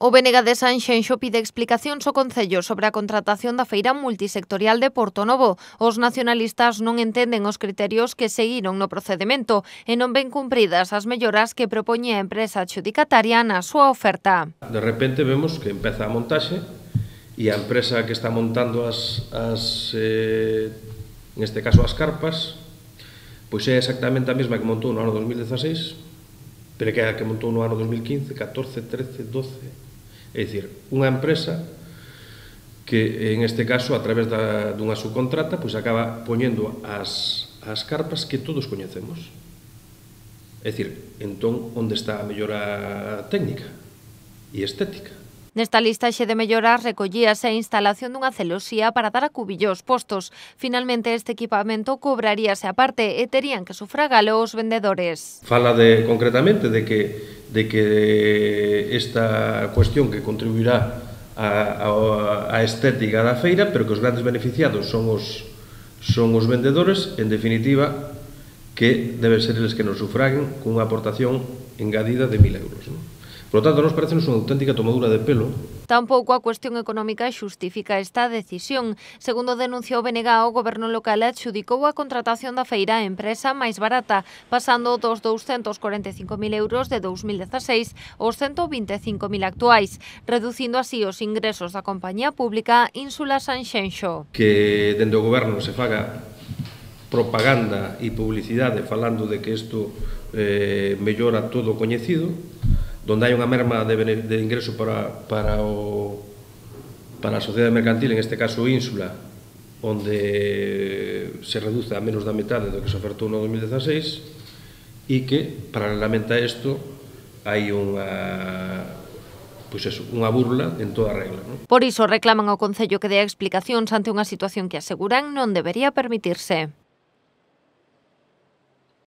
O BNG de Sanxenxo pide explicacións ao Concello sobre a contratación da feira multisectorial de Portonovo. Os nacionalistas non entenden os criterios que seguiron no procedimento e non ven cumpridas as melloras que propoñía a empresa adxudicataria na súa oferta. De repente vemos que empeza a montaxe e a empresa que está montando neste caso as carpas, pois é exactamente a mesma que montou no ano 2016, pero que é a que montou no ano 2015, 14, 13, 12... É dicir, unha empresa que, en este caso, a través dunha subcontrata, pois acaba poñendo as carpas que todos coñecemos. É dicir, entón, onde está a mellora técnica e estética? Nesta listaxe de melloras recollíase a instalación dunha celosía para dar a cubillo aos postos. Finalmente, este equipamento cobraríase aparte e terían que sufragalo os vendedores. Fala concretamente de que esta cuestión que contribuirá á estética da feira, pero que os grandes beneficiados son os vendedores, en definitiva, que deben ser eles que nos sufraguen cunha aportación engadida de 1.000 euros. Por lo tanto, nos parece unha auténtica tomadura de pelo. Tampouco a cuestión económica xustifica esta decisión. Segundo denunciou o BNG, o Goberno local adxudicou a contratación da feira á empresa máis barata, pasando dos 245.000 euros de 2016 aos 125.000 actuais, reducindo así os ingresos da compañía pública Ínsula Sanxenxo. Que dende o Goberno se faga propaganda e publicidade falando de que isto mellora todo o coñecido, donde hai unha merma de ingreso para a sociedade mercantil, en este caso Ínsula, onde se reduce a menos da metade do que se ofertou no 2016 e que, paralelamente a isto, hai unha burla en toda regla. Por iso reclaman ao Concello que dea explicacións ante unha situación que aseguran non debería permitirse.